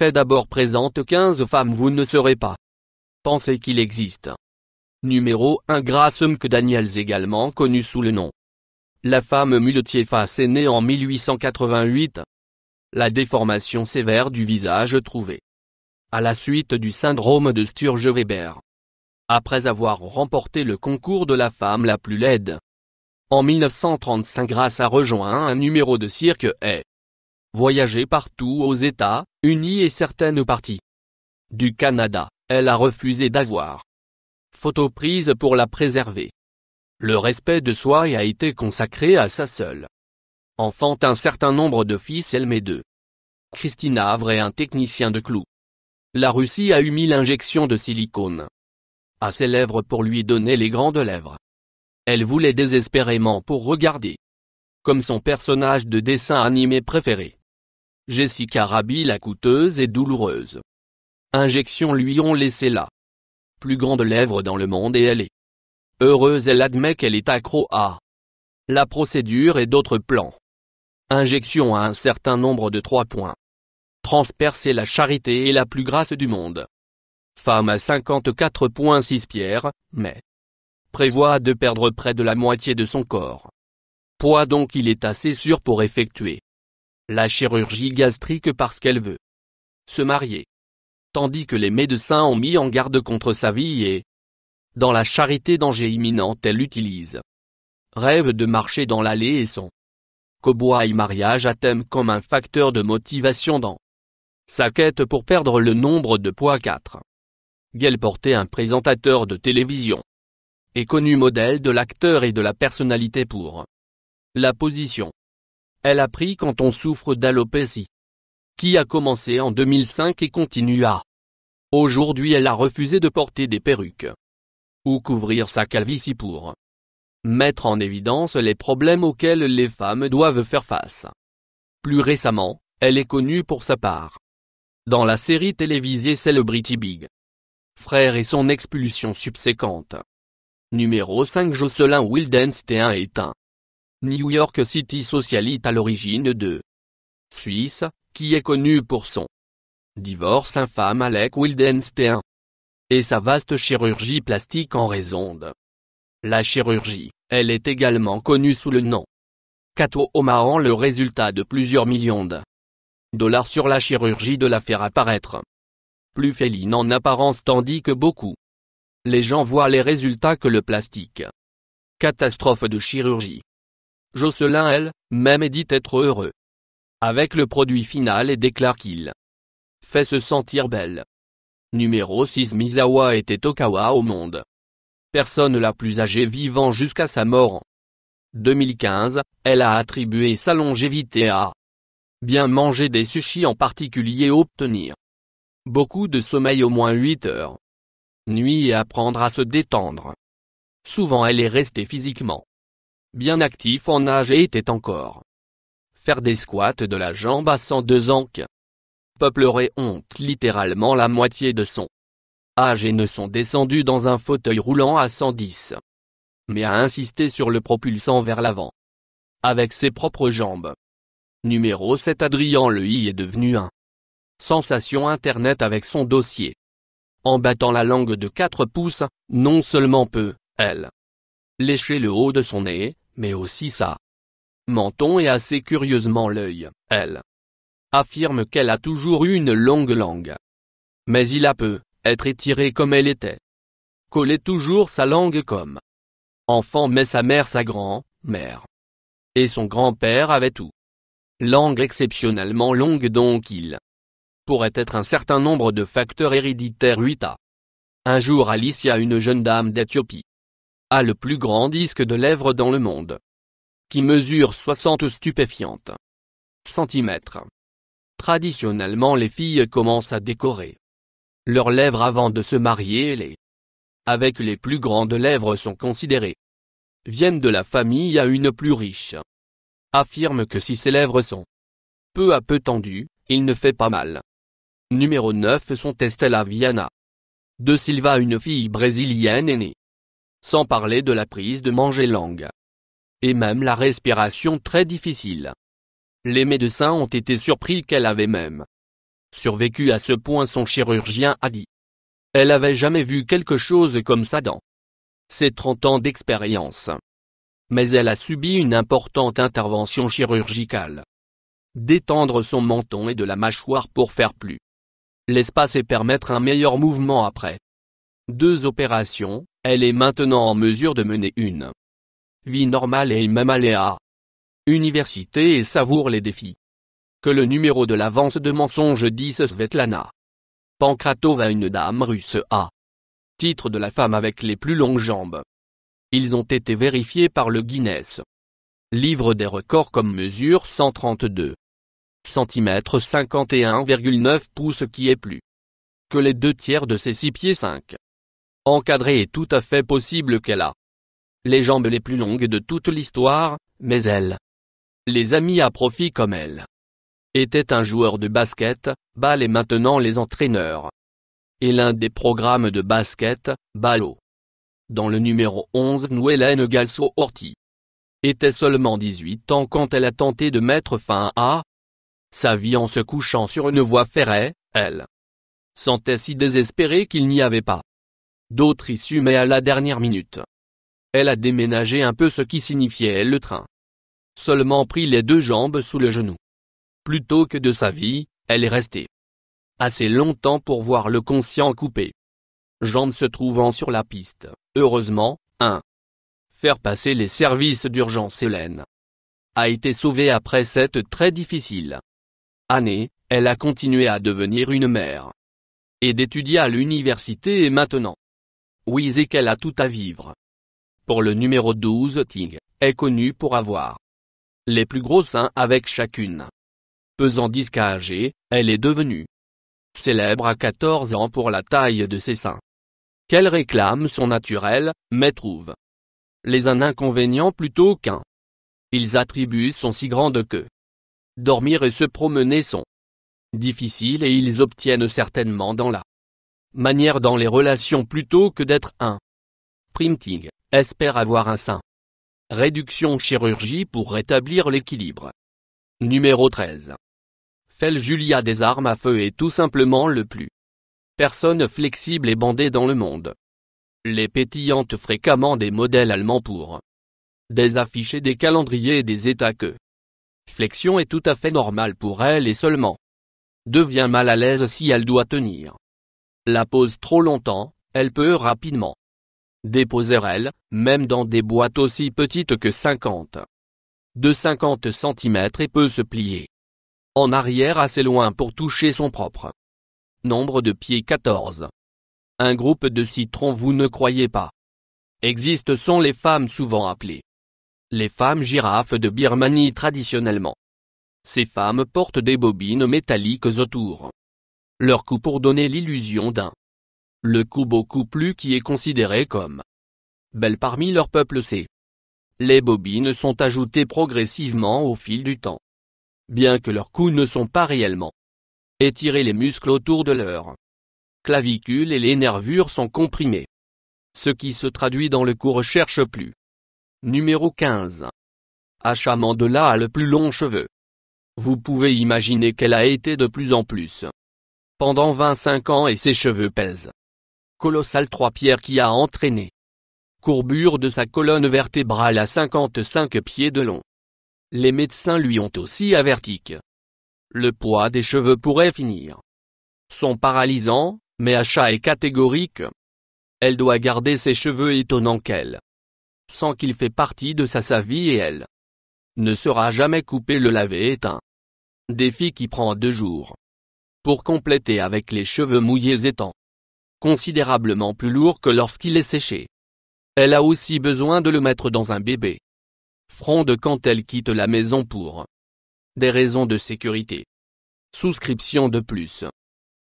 fait d'abord présente 15 femmes vous ne saurez pas. Pensez qu'il existe. Numéro 1 Grace McDaniels, également connue sous le nom la femme muletier face, est née en 1888. La déformation sévère du visage trouvée à la suite du syndrome de Sturge-Weber. Après avoir remporté le concours de la femme la plus laide en 1935, Grace a rejoint un numéro de cirque et voyagé partout aux États-Unis et certaines parties du Canada. Elle a refusé d'avoir photo prise pour la préserver. Le respect de soi a été consacré à sa seule enfant, un certain nombre de fils. Elle met deux. Christina Avray, un technicien de clous. La Russie a eu 1000 injections de silicone à ses lèvres pour lui donner les grandes lèvres. Elle voulait désespérément pour regarder comme son personnage de dessin animé préféré. Jessica Rabbit, la coûteuse et douloureuse injections lui ont laissé la plus grande lèvre dans le monde et elle est heureuse. Elle admet qu'elle est accro à la procédure et d'autres plans. Injection à un certain nombre de 3 points. Transpercer la charité est la plus grasse du monde. Femme à 54,6 pierres, mais prévoit de perdre près de la moitié de son corps. Poids, donc il est assez sûr pour effectuer la chirurgie gastrique parce qu'elle veut se marier. Tandis que les médecins ont mis en garde contre sa vie et dans la charité danger imminent, elle utilise rêve de marcher dans l'allée et son cow-boy mariage à thème comme un facteur de motivation dans sa quête pour perdre le nombre de poids. 4. Gail Porter, un présentateur de télévision et connu modèle de l'acteur et de la personnalité pour la position elle a pris quand on souffre d'alopécie, qui a commencé en 2005 et continue à aujourd'hui. Elle a refusé de porter des perruques ou couvrir sa calvitie pour mettre en évidence les problèmes auxquels les femmes doivent faire face. Plus récemment, elle est connue pour sa part dans la série télévisée Celebrity Big Frère et son expulsion subséquente. Numéro 5 Jocelyn Wildenstein est un New York City socialite à l'origine de Suisse, qui est connu pour son divorce infâme Alec Wildenstein et sa vaste chirurgie plastique en raison de la chirurgie. Elle est également connue sous le nom Catwoman, le résultat de plusieurs millions de dollars sur la chirurgie de la faire apparaître plus féline en apparence, tandis que beaucoup les gens voient les résultats que le plastique. Catastrophe de chirurgie. Jocelyn elle-même dit être heureux avec le produit final et déclare qu'il fait se sentir belle. Numéro 6 Misawa était Okawa au monde. Personne la plus âgée vivant jusqu'à sa mort en 2015, elle a attribué sa longévité à bien manger des sushis, en particulier obtenir beaucoup de sommeil, au moins 8 heures nuit, et apprendre à se détendre. Souvent elle est restée physiquement bien active en âge et était encore faire des squats de la jambe à 102 ans. Peuplerait honte littéralement la moitié de son âge et ne sont descendus dans un fauteuil roulant à 110. Mais a insisté sur le propulsant vers l'avant avec ses propres jambes. Numéro 7 Adrien Leuil est devenu un sensation internet avec son dossier en battant la langue de 4 pouces. Non seulement peut-elle lécher le haut de son nez, mais aussi sa menton et assez curieusement l'œil. Elle affirme qu'elle a toujours eu une longue langue, mais il a peu être étiré comme elle était. Collait toujours sa langue comme enfant, mais sa mère, sa grand-mère et son grand-père avaient tout langue exceptionnellement longue, donc il pourrait être un certain nombre de facteurs héréditaires. 8a. Un jour Alicia, une jeune dame d'Éthiopie, a le plus grand disque de lèvres dans le monde, qui mesure 60 stupéfiantes centimètres. Traditionnellement les filles commencent à décorer leurs lèvres avant de se marier, et les avec les plus grandes lèvres sont considérées viennent de la famille à une plus riche. Affirme que si ses lèvres sont peu à peu tendues, il ne fait pas mal. Numéro 9 sont Estela Viana de Silva, une fille brésilienne aînée. Sans parler de la prise de manger langue et même la respiration très difficile. Les médecins ont été surpris qu'elle avait même Survécu à ce point, son chirurgien a dit. Elle avait jamais vu quelque chose comme ça dans ses 30 ans d'expérience. Mais elle a subi une importante intervention chirurgicale. D'étendre son menton et de la mâchoire pour faire plus l'espace et permettre un meilleur mouvement après 2 opérations, elle est maintenant en mesure de mener une vie normale et même aller à université et savoure les défis que le numéro de l'avance de mensonge dit Svetlana Pankratova, une dame russe a titre de la femme avec les plus longues jambes. Ils ont été vérifiés par le Guinness livre des records comme mesure 132 cm 51,9 pouces qui est plus que les 2/3 de ses 6 pieds 5. Encadré est tout à fait possible qu'elle a les jambes les plus longues de toute l'histoire, mais elle les a mis à profit comme elle était un joueur de basket, balle et maintenant les entraîneurs. Et l'un des programmes de basket, Ballo. Dans le numéro 11, Nouélène Galso-Horty était seulement 18 ans quand elle a tenté de mettre fin à sa vie en se couchant sur une voie ferrée. Elle sentait si désespérée qu'il n'y avait pas d'autre issue, mais à la dernière minute, elle a déménagé un peu, ce qui signifiait le train. Seulement pris les 2 jambes sous le genou. Plutôt que de sa vie, elle est restée assez longtemps pour voir le conscient coupé. Jambes se trouvant sur la piste, heureusement, faire passer les services d'urgence. Hélène a été sauvée après cette très difficile année. Elle a continué à devenir une mère et d'étudier à l'université et maintenant, oui, c'est qu'elle a tout à vivre. Pour le numéro 12, Ting est connue pour avoir les plus gros seins avec chacune pesant 10 kg, elle est devenue célèbre à 14 ans pour la taille de ses seins qu'elle réclame sont naturels, mais trouve les un inconvénient plutôt qu'un. Ils attribuent sont si grandes que dormir et se promener sont difficiles et ils obtiennent certainement dans la manière dans les relations plutôt que d'être un. Ting espère avoir un sein. Réduction chirurgie pour rétablir l'équilibre. Numéro 13. Julia des armes à feu est tout simplement le plus personne flexible et bandée dans le monde. Les pétillantes fréquemment des modèles allemands pour des affiches et des calendriers et des états que flexion est tout à fait normal pour elle et seulement devient mal à l'aise si elle doit tenir la pose trop longtemps. Elle peut rapidement déposer elle, même dans des boîtes aussi petites que 50 cm et peut se plier en arrière assez loin pour toucher son propre nombre de pieds. 14. Un groupe de citrons, vous ne croyez pas existe, sont les femmes souvent appelées les femmes girafes de Birmanie traditionnellement. Ces femmes portent des bobines métalliques autour leur cou pour donner l'illusion d'un le cou beaucoup plus qui est considéré comme belle parmi leur peuple. Les bobines sont ajoutées progressivement au fil du temps. Bien que leurs coups ne sont pas réellement étirés, les muscles autour de leur clavicule et les nervures sont comprimés. Ce qui se traduit dans le cou. Recherche plus. Numéro 15. Asha Mandela a le plus long cheveu. Vous pouvez imaginer qu'elle a été de plus en plus pendant 25 ans et ses cheveux pèsent colossal. 3 pierres qui a entraîné courbure de sa colonne vertébrale à 55 pieds de long. Les médecins lui ont aussi averti que le poids des cheveux pourrait finir son paralysant, mais Asha est catégorique. Elle doit garder ses cheveux, étonnant qu'elle sent qu'il fait partie de sa vie et elle ne sera jamais coupée. Le laver est un défi qui prend 2 jours. Pour compléter, avec les cheveux mouillés étant considérablement plus lourd que lorsqu'il est séché. Elle a aussi besoin de le mettre dans un bébé fronde quand elle quitte la maison pour des raisons de sécurité. Souscription de plus.